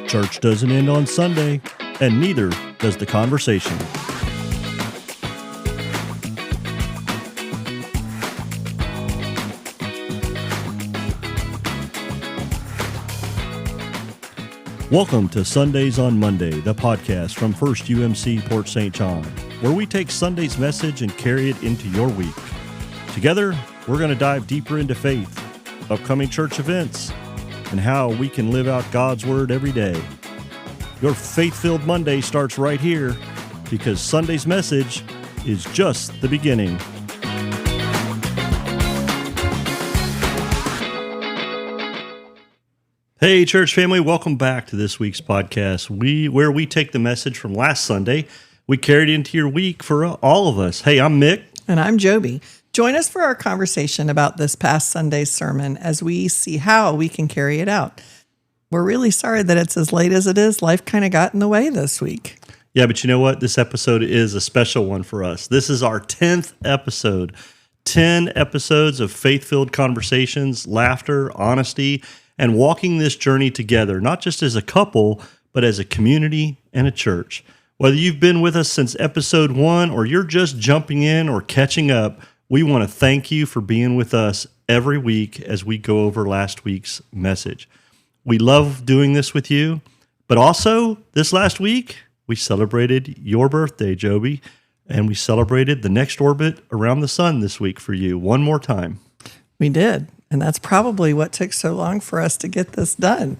Church doesn't end on Sunday, and neither does the conversation. Welcome to Sundays on Monday, the podcast from First UMC Port St. John, where we take Sunday's message and carry it into your week. Together, we're going to dive deeper into faith, upcoming church events, and how we can live out God's Word every day. Your faith-filled Monday starts right here because Sunday's message is just the beginning. Hey, church family, welcome back to this week's podcast, where we take the message from last Sunday. We carried it into your week for all of us. Hey, I'm Mick. And I'm Jobie. Join us for our conversation about this past Sunday's sermon as we see how we can carry it out. We're really sorry that it's as late as it is. Life kind of got in the way this week. Yeah, but you know what? This episode is a special one for us. This is our 10th episode. 10 episodes of faith-filled conversations, laughter, honesty, and walking this journey together, not just as a couple, but as a community and a church. Whether you've been with us since episode 1 or you're just jumping in or catching up, we want to thank you for being with us every week as we go over last week's message. We love doing this with you, but also this last week, we celebrated your birthday, Jobie, and we celebrated the next orbit around the sun this week for you one more time. We did. And that's probably what took so long for us to get this done.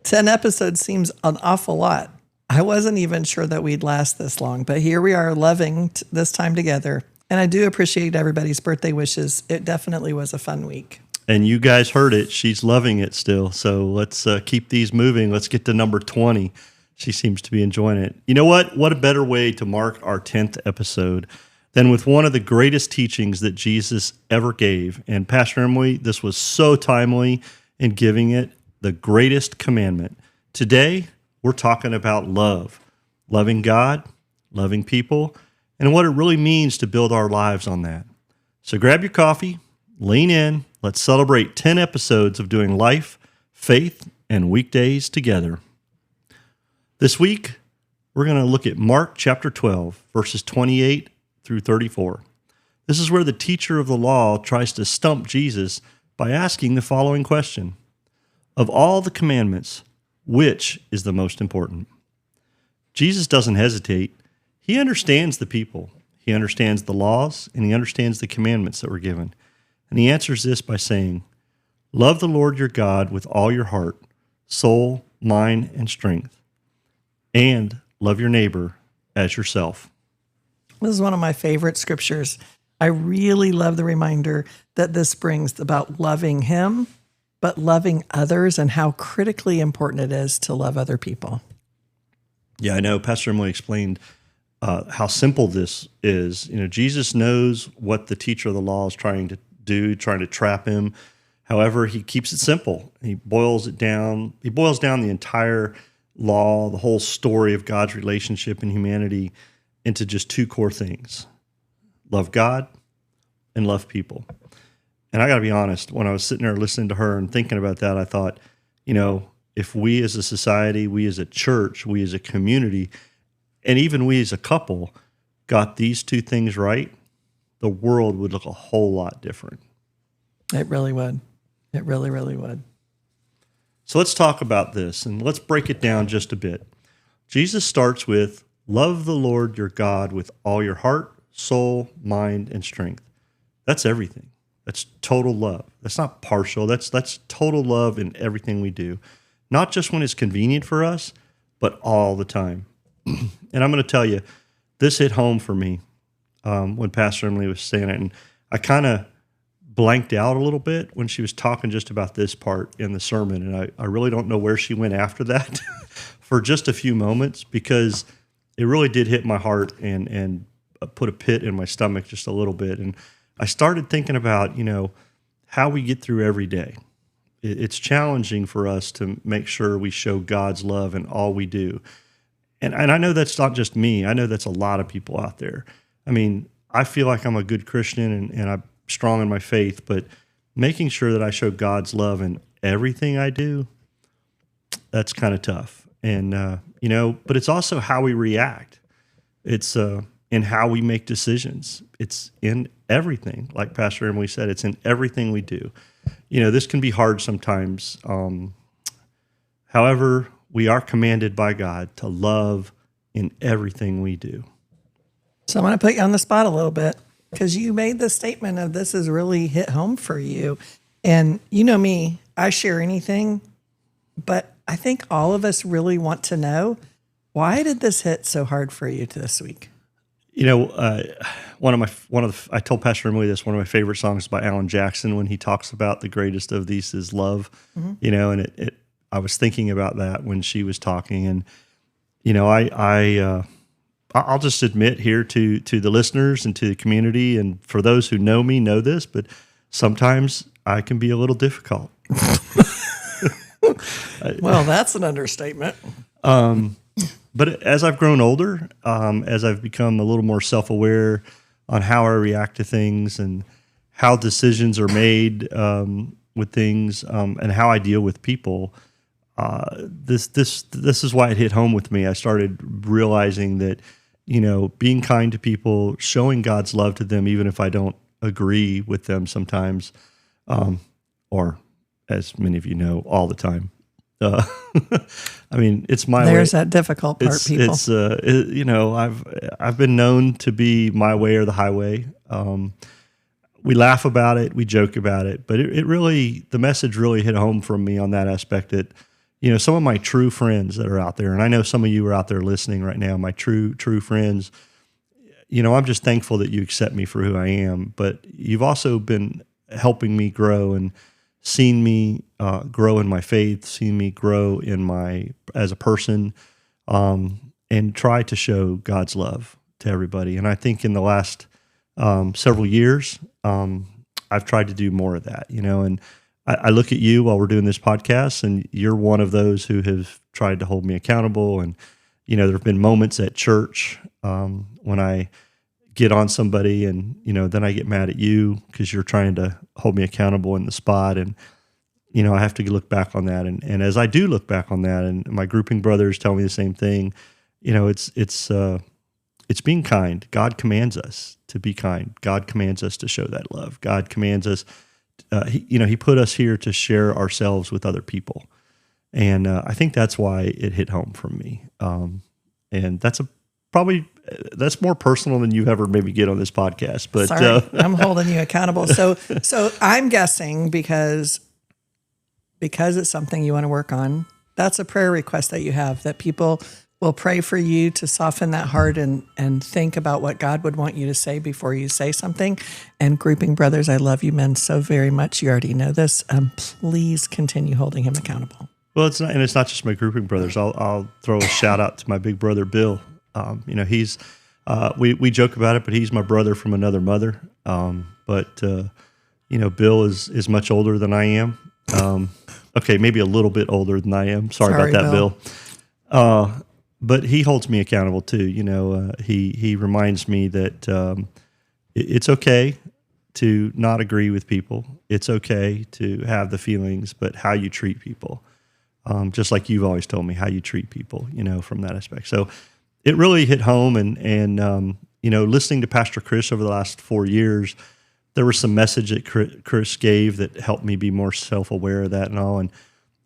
10 episodes seems an awful lot. I wasn't even sure that we'd last this long, but here we are loving this time together. And I do appreciate everybody's birthday wishes. It definitely was a fun week. And you guys heard it. She's loving it still. So let's keep these moving. Let's get to number 20. She seems to be enjoying it. You know what? What a better way to mark our 10th episode than with one of the greatest teachings that Jesus ever gave. And Pastor Emily, this was so timely in giving it the greatest commandment. Today, we're talking about love, loving God, loving people, and what it really means to build our lives on that. So grab your coffee, lean in, let's celebrate 10 episodes of doing life, faith, and weekdays together. This week, we're going to look at Mark chapter 12, verses 28 through 34. This is where the teacher of the law tries to stump Jesus by asking the following question. Of all the commandments, which is the most important? Jesus doesn't hesitate. He understands the people. He understands the laws, and he understands the commandments that were given. And he answers this by saying, love the Lord your God with all your heart, soul, mind, and strength, and love your neighbor as yourself. This is one of my favorite scriptures. I really love the reminder that this brings about loving him, but loving others and how critically important it is to love other people. Yeah, I know. Pastor Emily explained how simple this is. You know, Jesus knows what the teacher of the law is trying to do, trying to trap him. However, he keeps it simple. He boils it down. He boils down the entire law, the whole story of God's relationship and humanity into just two core things: love God and love people. And I got to be honest, when I was sitting there listening to her and thinking about that, I thought, you know, if we as a society, we as a church, we as a community, and even we as a couple got these two things right, the world would look a whole lot different. It really would. It really, really would. So let's talk about this and let's break it down just a bit. Jesus starts with, love the Lord your God with all your heart, soul, mind, and strength. That's everything. That's total love. That's not partial. That's total love in everything we do. Not just when it's convenient for us, but all the time. And I'm going to tell you, this hit home for me when Pastor Emily was saying it. And I kind of blanked out a little bit when she was talking just about this part in the sermon. And I really don't know where she went after that for just a few moments, because it really did hit my heart and put a pit in my stomach just a little bit. And I started thinking about, you know, how we get through every day. It's challenging for us to make sure we show God's love in all we do. And I know that's not just me. I know that's a lot of people out there. I mean, I feel like I'm a good Christian and I'm strong in my faith, but making sure that I show God's love in everything I do, that's kind of tough. And, but it's also how we react. It's in how we make decisions. It's in everything. Like Pastor Emily said, it's in everything we do. This can be hard sometimes. However, we are commanded by God to love in everything we do. So I'm going to put you on the spot a little bit because you made the statement of this has really hit home for you. And you know me, I share anything, but I think all of us really want to know, why did this hit so hard for you this week? I told Pastor Emily this, one of my favorite songs by Alan Jackson, when he talks about the greatest of these is love, and I was thinking about that when she was talking, and, I'll just admit here to the listeners and to the community, and for those who know me know this, but sometimes I can be a little difficult. Well, that's an understatement. But as I've grown older, as I've become a little more self-aware on how I react to things and how decisions are made with things, and how I deal with people, this is why it hit home with me. I started realizing that, being kind to people, showing God's love to them, even if I don't agree with them sometimes, or as many of you know, all the time. It's my way. There's that difficult part, people. I've been known to be my way or the highway. We laugh about it, we joke about it, but it really, the message really hit home from me on that aspect that, some of my true friends that are out there, and I know some of you are out there listening right now, my true friends, I'm just thankful that you accept me for who I am, but you've also been helping me grow and seen me grow in my faith, seen me grow as a person, and try to show God's love to everybody. And I think in the last several years, I've tried to do more of that, and I look at you while we're doing this podcast, and you're one of those who have tried to hold me accountable. And, there have been moments at church when I get on somebody and, then I get mad at you because you're trying to hold me accountable in the spot. And, I have to look back on that. And as I do look back on that, and my grouping brothers tell me the same thing, it's being kind. God commands us to be kind. God commands us to show that love. God commands us, he put us here to share ourselves with other people. And I think that's why it hit home for me. And that's more personal than you ever maybe get on this podcast. But sorry, I'm holding you accountable. So I'm guessing because it's something you want to work on, that's a prayer request that you have, that people will pray for you to soften that heart and think about what God would want you to say before you say something. And grouping brothers, I love you men so very much. You already know this. Please continue holding him accountable. Well, it's not just my grouping brothers. I'll throw a shout out to my big brother, Bill. He's, we joke about it, but he's my brother from another mother. Bill is much older than I am. Okay, maybe a little bit older than I am. Sorry about that, Bill. But he holds me accountable too. He reminds me that it's okay to not agree with people. It's okay to have the feelings, but how you treat people, just like you've always told me, how you treat people, from that aspect. So it really hit home. And listening to Pastor Chris over the last 4 years, there was some message that Chris gave that helped me be more self-aware of that and all. And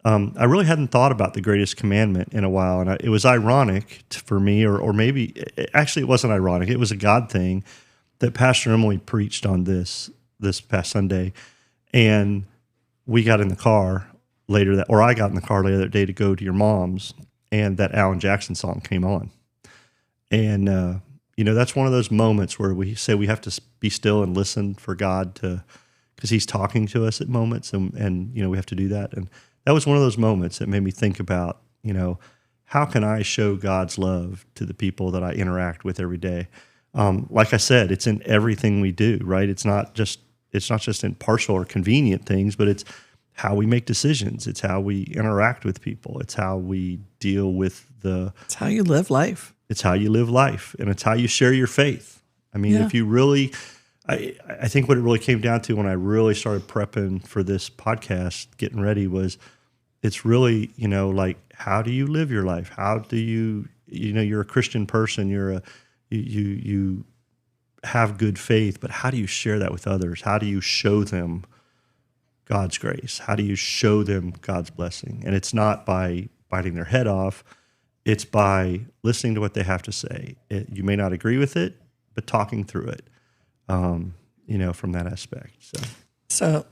I really hadn't thought about the greatest commandment in a while. And it was ironic for me, or maybe, actually it wasn't ironic. It was a God thing that Pastor Emily preached on this past Sunday. And we got in the car I got in the car later that day to go to your mom's, and that Alan Jackson song came on. And, that's one of those moments where we say we have to be still and listen for God because he's talking to us at moments, and we have to do that. And that was one of those moments that made me think about, how can I show God's love to the people that I interact with every day? Like I said, it's in everything we do, right? It's not just in partial or convenient things, but it's how we make decisions. It's how we interact with people. It's how we deal with it's how you live life. It's how you live life, and it's how you share your faith. If you really, I think what it really came down to when I really started prepping for this podcast, getting ready, was it's really, like, how do you live your life? How do you, you're a Christian person, you have good faith, but how do you share that with others? How do you show them God's grace? How do you show them God's blessing? And it's not by biting their head off. It's by listening to what they have to say. You may not agree with it, but talking through it, from that aspect. So,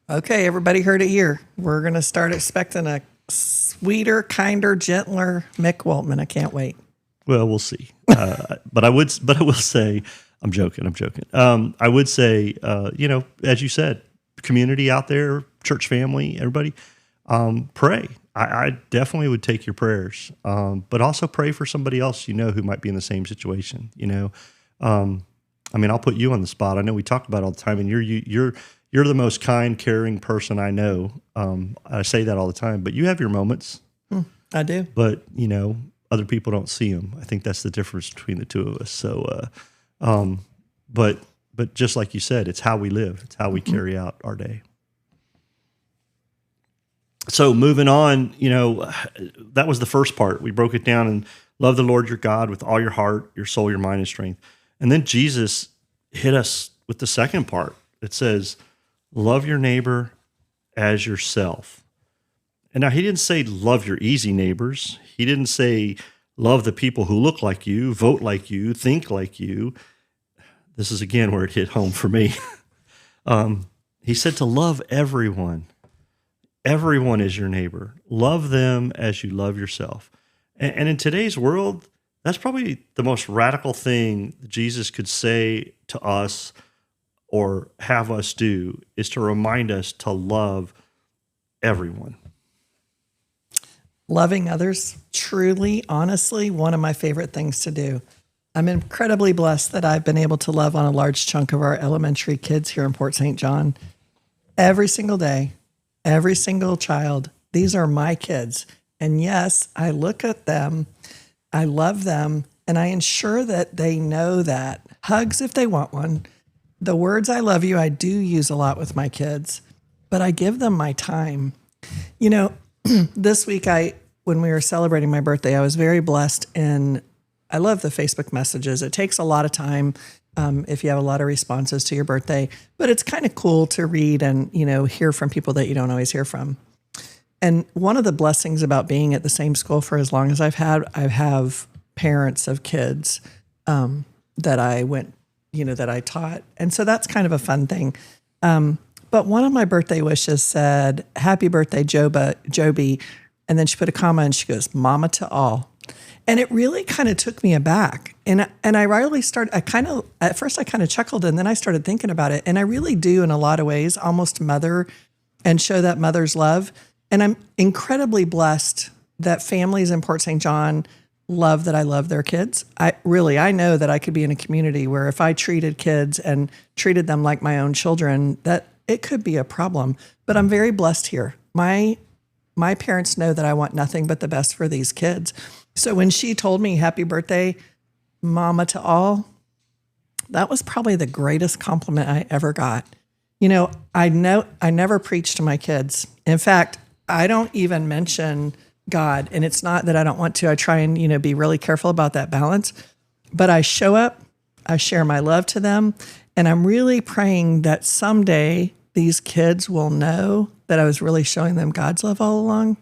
okay, everybody heard it here. We're going to start expecting a sweeter, kinder, gentler Mick Waltman. I can't wait. Well, we'll see. But I will say, I'm joking. I would say, as you said, community out there, church family, everybody, pray. I definitely would take your prayers, but also pray for somebody else who might be in the same situation. I'll put you on the spot. I know we talk about it all the time, and you're the most kind, caring person I know. I say that all the time, but you have your moments. I do. But other people don't see them. I think that's the difference between the two of us. So, but just like you said, it's how we live. It's how we carry out our day. So moving on, that was the first part. We broke it down and love the Lord your God with all your heart, your soul, your mind, and strength. And then Jesus hit us with the second part. It says, love your neighbor as yourself. And now he didn't say love your easy neighbors. He didn't say love the people who look like you, vote like you, think like you. This is again where it hit home for me. He said to love everyone. Everyone is your neighbor. Love them as you love yourself. And in today's world, that's probably the most radical thing Jesus could say to us or have us do, is to remind us to love everyone. Loving others, truly, honestly, one of my favorite things to do. I'm incredibly blessed that I've been able to love on a large chunk of our elementary kids here in Port St. John. Every single day, every single child, these are my kids. And yes, I look at them, I love them, and I ensure that they know that. Hugs if they want one. The words I love you, I do use a lot with my kids, but I give them my time. This week, when we were celebrating my birthday, I was very blessed, and I love the Facebook messages. It takes a lot of time if you have a lot of responses to your birthday, but it's kind of cool to read and, hear from people that you don't always hear from. And one of the blessings about being at the same school for as long as I have parents of kids that I went, that I taught. And so that's kind of a fun thing. But one of my birthday wishes said, "Happy birthday, Jobie." And then she put a comma and she goes, "Mama to all." And it really kind of took me aback. And I really started, at first I kind of chuckled, and then I started thinking about it. And I really do, in a lot of ways, almost mother and show that mother's love. And I'm incredibly blessed that families in Port St. John love that I love their kids. I know that I could be in a community where if I treated kids and treated them like my own children, that it could be a problem. But I'm very blessed here. My parents know that I want nothing but the best for these kids. So when she told me, "Happy birthday, Mama to all," that was probably the greatest compliment I ever got. I never preach to my kids. In fact, I don't even mention God. And it's not that I don't want to. I try and, be really careful about that balance. But I show up, I share my love to them, and I'm really praying that someday these kids will know that I was really showing them God's love all along.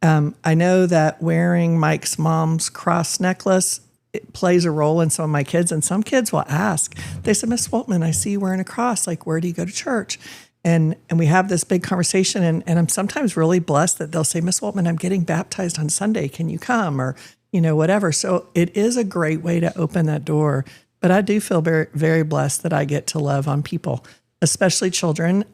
I know that wearing Mike's mom's cross necklace, it plays a role in some of my kids. And some kids will ask, they said, "Miss Waltman, I see you wearing a cross. Like, where do you go to church?" And we have this big conversation. And I'm sometimes really blessed that they'll say, "Miss Waltman, I'm getting baptized on Sunday. Can you come?" Or, whatever. So it is a great way to open that door. But I do feel very, very blessed that I get to love on people, especially children.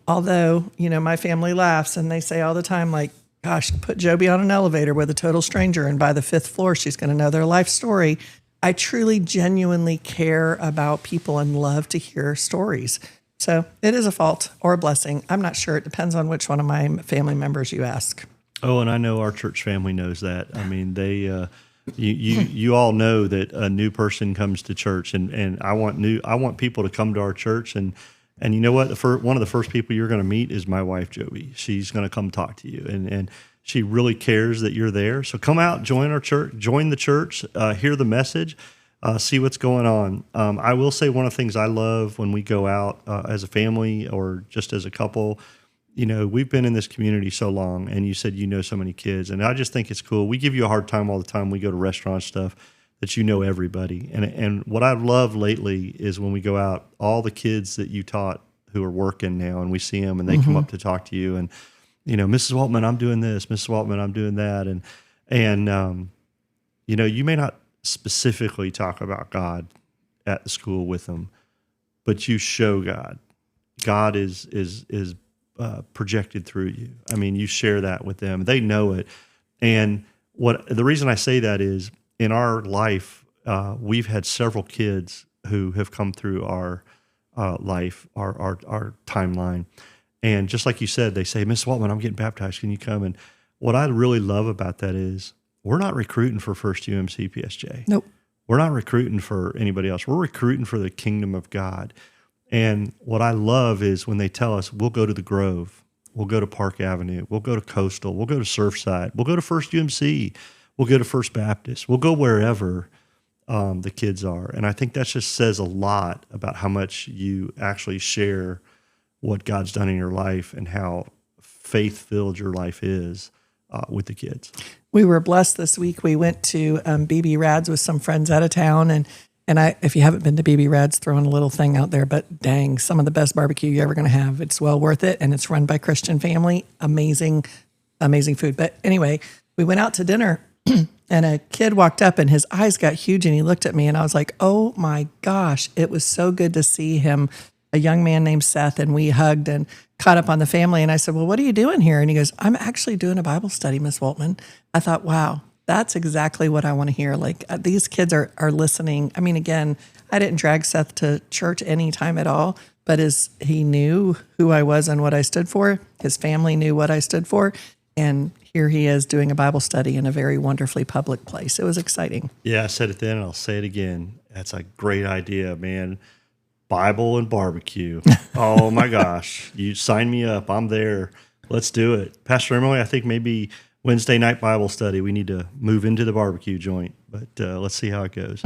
Although, my family laughs and they say all the time, like, "Gosh, put Jobie on an elevator with a total stranger, and by the 5th floor, she's going to know their life story." I truly, genuinely care about people and love to hear stories. So it is a fault or a blessing. I'm not sure. It depends on which one of my family members you ask. Oh, and I know our church family knows that. I mean, they, you all know that a new person comes to church, and I want people to come to our church, and And you know what? One of the first people you're going to meet is my wife, Jobie. She's going to come talk to you, and she really cares that you're there. So come out, join our church, join the church, hear the message, see what's going on. I will say one of the things I love when we go out as a family or just as a couple, we've been in this community so long, and you said so many kids, and I just think it's cool. We give you a hard time all the time. We go to restaurant stuff that everybody. And what I've loved lately is when we go out, all the kids that you taught who are working now, and we see them, and they come up to talk to you, and Mrs. Waltman, I'm doing this. Mrs. Waltman, I'm doing that, and you may not specifically talk about God at the school with them, but you show God. God is projected through you. I mean, you share that with them. They know it. And the reason I say that is in our life, we've had several kids who have come through our life, our timeline. And just like you said, they say, Miss Waltman, I'm getting baptized. Can you come? And what I really love about that is we're not recruiting for First UMC PSJ. Nope. We're not recruiting for anybody else. We're recruiting for the kingdom of God. And what I love is when they tell us, we'll go to the Grove, we'll go to Park Avenue, we'll go to Coastal, we'll go to Surfside, we'll go to First UMC, we'll go to First Baptist, we'll go wherever the kids are. And I think that just says a lot about how much you actually share what God's done in your life and how faith-filled your life is with the kids. We were blessed this week. We went to BB Rad's with some friends out of town, and if you haven't been to BB Rad's, throwing a little thing out there, but dang, some of the best barbecue you're ever going to have. It's well worth it, and it's run by Christian family. Amazing, amazing food. But anyway, we went out to dinner, and a kid walked up, and his eyes got huge, and he looked at me, and I was like, oh my gosh, it was so good to see him, a young man named Seth, and we hugged and caught up on the family. And I said, well, what are you doing here? And he goes, I'm actually doing a Bible study, Miss Waltman. I thought, wow, that's exactly what I want to hear. Like these kids are listening. I mean, again, I didn't drag Seth to church any time at all, but he knew who I was and what I stood for. His family knew what I stood for. And here he is doing a Bible study in a very wonderfully public place. It was exciting. Yeah, I said it then and I'll say it again. That's a great idea, man. Bible and barbecue. Oh my gosh. You sign me up. I'm there. Let's do it. Pastor Emily, I think maybe Wednesday night Bible study, we need to move into the barbecue joint, but let's see how it goes.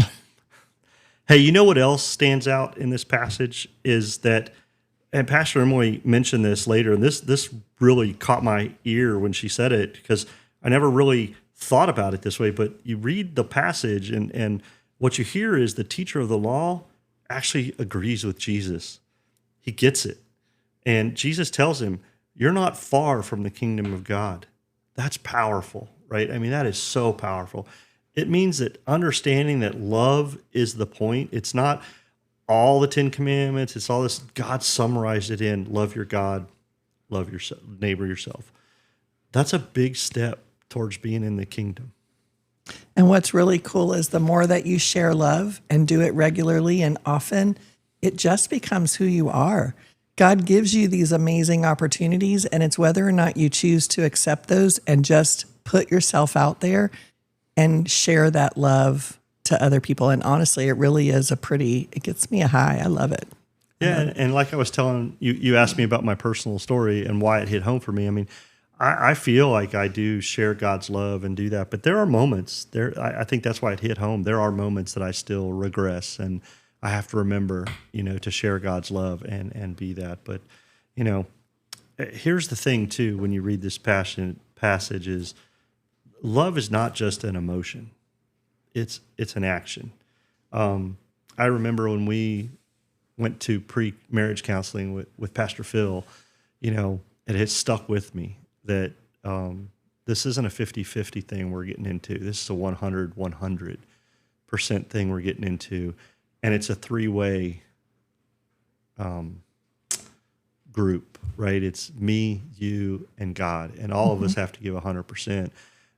Hey, you know what else stands out in this passage is that, and Pastor Emily mentioned this later, and this really caught my ear when she said it, because I never really thought about it this way, but you read the passage and what you hear is the teacher of the law actually agrees with Jesus. He gets it. And Jesus tells him, you're not far from the kingdom of God. That's powerful, right? I mean, that is so powerful. It means that understanding that love is the point. It's not all the 10 commandments. It's all this. God summarized it in love your God, love your neighbor yourself. That's a big step towards being in the kingdom. And what's really cool is the more that you share love and do it regularly and often, it just becomes who you are. God gives you these amazing opportunities, and it's whether or not you choose to accept those and just put yourself out there and share that love to other people. And honestly, it really is it gets me a high. I love it. Yeah, and like I was telling you, you asked me about my personal story and why it hit home for me. I mean, I feel like I do share God's love and do that, but there are moments I think that's why it hit home. There are moments that I still regress, and I have to remember, to share God's love and be that. But, here's the thing too, when you read this passage is love is not just an emotion. It's an action. I remember when we went to pre-marriage counseling with Pastor Phil, it has stuck with me that this isn't a 50-50 thing we're getting into. This is a 100% thing we're getting into. And it's a three-way group, right? It's me, you, and God. And all of us have to give 100%.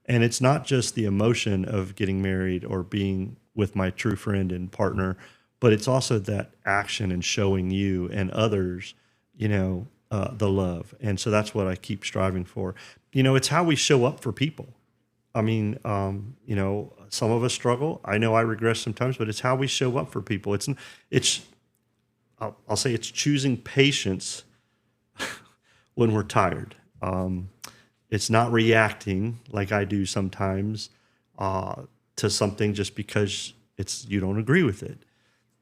And it's not just the emotion of getting married or being with my true friend and partner, but it's also that action and showing you and others, the love. And so that's what I keep striving for. It's how we show up for people. I mean, some of us struggle. I know I regress sometimes, but it's how we show up for people. I'll say it's choosing patience when we're tired. It's not reacting like I do sometimes to something just because you don't agree with it.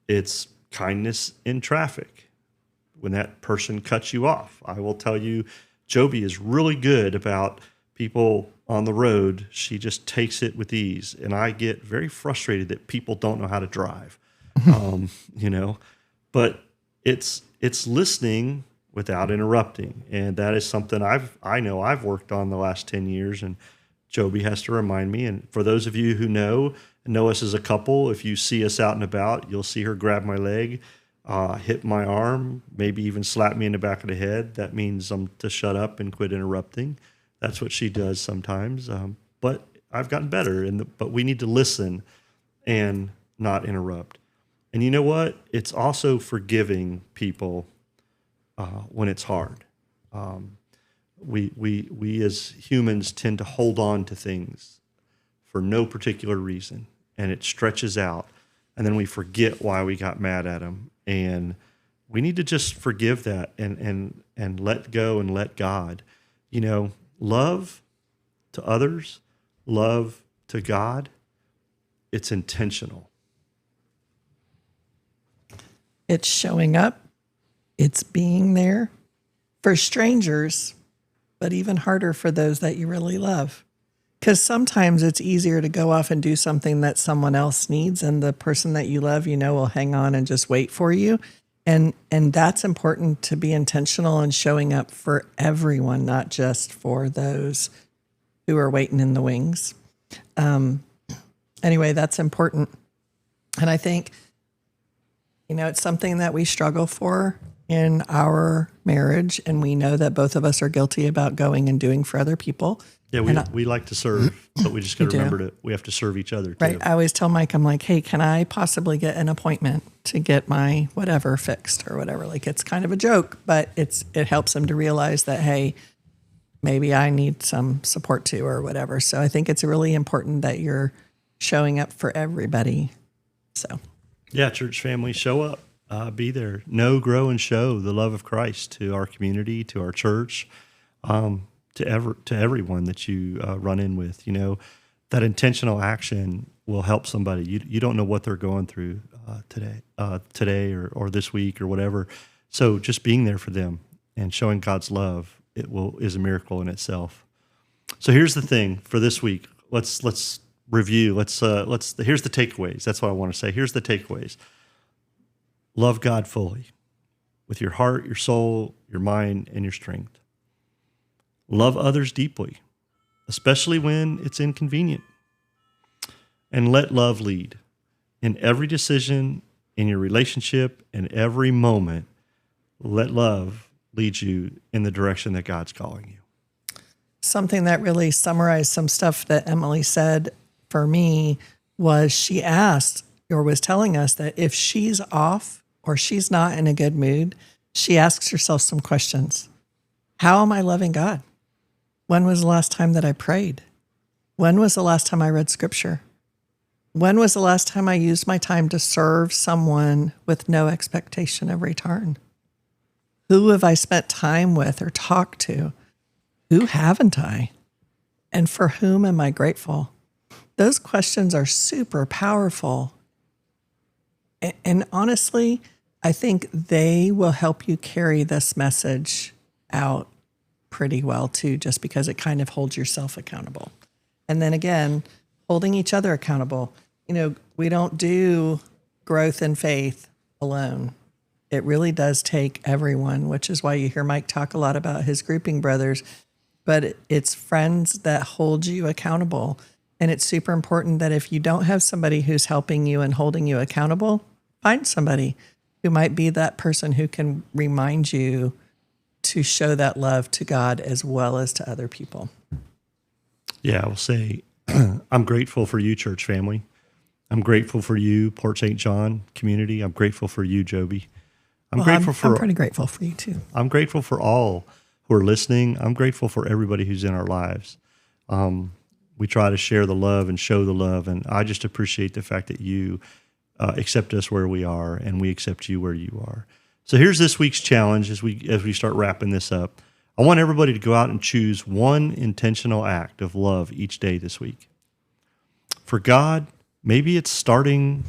It's kindness in traffic when that person cuts you off. I will tell you, Jobie is really good about people on the road. She just takes it with ease, and I get very frustrated that people don't know how to drive. You know, but it's listening without interrupting, and that is something I know I've worked on the last 10 years, and Jobie has to remind me. And for those of you who know us as a couple, if you see us out and about, you'll see her grab my leg, hit my arm, maybe even slap me in the back of the head. That means I'm to shut up and quit interrupting. That's what she does sometimes. But I've gotten better, but we need to listen and not interrupt. And you know what? It's also forgiving people when it's hard. We as humans tend to hold on to things for no particular reason, and it stretches out, and then we forget why we got mad at them. And we need to just forgive that and let go and let God. You know, love to others, love to God, it's intentional. It's showing up. It's being there for strangers, but even harder for those that you really love. Because sometimes it's easier to go off and do something that someone else needs, and the person that you love, you know, will hang on and just wait for you. And that's important, to be intentional and showing up for everyone, not just for those who are waiting in the wings. Anyway, that's important. And I think, you know, it's something that we struggle for in our marriage, and we know that both of us are guilty about going and doing for other people. Yeah, we like to serve, but we just got to remember we have to serve each other too. Right. I always tell Mike, I'm like, hey, can I possibly get an appointment to get my whatever fixed or whatever? Like, it's kind of a joke, but it helps him to realize that, hey, maybe I need some support too or whatever. So I think it's really important that you're showing up for everybody. So yeah, church family, show up, be there, know, grow, and show the love of Christ to our community, to our church, to everyone that you run in with. You know, that intentional action will help somebody. You don't know what they're going through today or this week or whatever. So just being there for them and showing God's love, is a miracle in itself. So here's the thing for this week. Let's review. Here's the takeaways. That's what I want to say. Here's the takeaways. Love God fully with your heart, your soul, your mind, and your strength. Love others deeply, especially when it's inconvenient. And let love lead in every decision, in your relationship, in every moment. Let love lead you in the direction that God's calling you. Something that really summarized some stuff that Emily said for me was she asked or was telling us that if she's off or she's not in a good mood, she asks herself some questions. How am I loving God? When was the last time that I prayed? When was the last time I read scripture? When was the last time I used my time to serve someone with no expectation of return? Who have I spent time with or talked to? Who haven't I? And for whom am I grateful? Those questions are super powerful. And honestly, I think they will help you carry this message out pretty well too, just because it kind of holds yourself accountable. And then again, holding each other accountable. You know, we don't do growth in faith alone. It really does take everyone, which is why you hear Mike talk a lot about his grouping brothers, but it's friends that hold you accountable. And it's super important that if you don't have somebody who's helping you and holding you accountable, find somebody who might be that person who can remind you to show that love to God as well as to other people. Yeah, I will say I'm grateful for you, church family. I'm grateful for you, Port St. John community. I'm grateful for you, Jobie. I'm pretty grateful for you too. I'm grateful for all who are listening. I'm grateful for everybody who's in our lives. We try to share the love and show the love, and I just appreciate the fact that you accept us where we are, and we accept you where you are. So here's this week's challenge as we start wrapping this up. I want everybody to go out and choose one intentional act of love each day this week. For God, maybe it's starting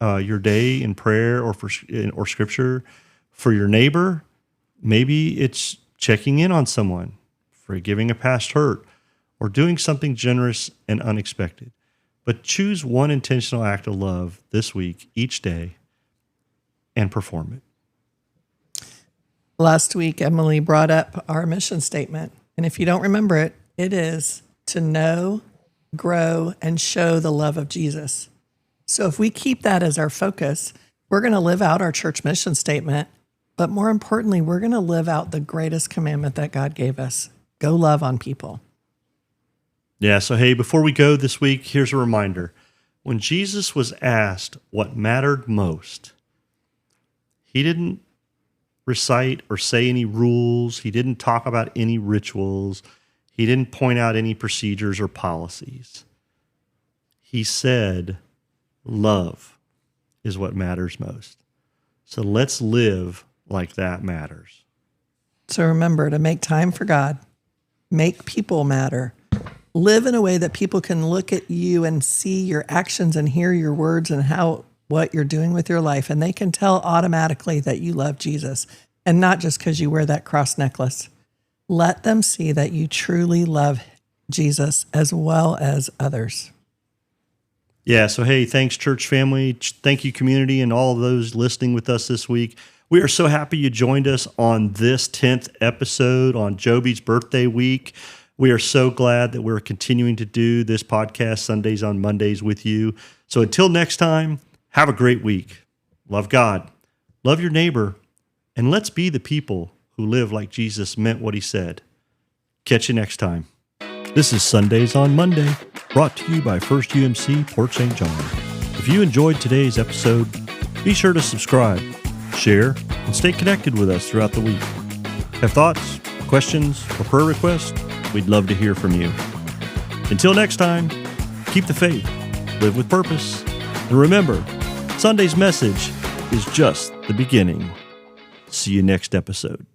your day in prayer or scripture. For your neighbor, maybe it's checking in on someone, forgiving a past hurt, or doing something generous and unexpected. But choose one intentional act of love this week, each day, and perform it. Last week, Emily brought up our mission statement. And if you don't remember it, it is to know, grow, and show the love of Jesus. So if we keep that as our focus, we're going to live out our church mission statement. But more importantly, we're going to live out the greatest commandment that God gave us. Go love on people. Yeah, so hey, before we go this week, here's a reminder. When Jesus was asked what mattered most, he didn't recite or say any rules. He didn't talk about any rituals. He didn't point out any procedures or policies. He said, love is what matters most. So let's live like that matters. So remember to make time for God, make people matter, live in a way that people can look at you and see your actions and hear your words and what you're doing with your life. And they can tell automatically that you love Jesus, and not just because you wear that cross necklace. Let them see that you truly love Jesus as well as others. Yeah, so hey, thanks, church family. Thank you, community, and all of those listening with us this week. We are so happy you joined us on this 10th episode on Jobie's birthday week. We are so glad that we're continuing to do this podcast Sundays on Mondays with you. So until next time, have a great week. Love God, love your neighbor, and let's be the people who live like Jesus meant what he said. Catch you next time. This is Sundays on Monday, brought to you by First UMC Port St. John. If you enjoyed today's episode, be sure to subscribe, share, and stay connected with us throughout the week. Have thoughts, questions, or prayer requests? We'd love to hear from you. Until next time, keep the faith, live with purpose, and remember, Sunday's message is just the beginning. See you next episode.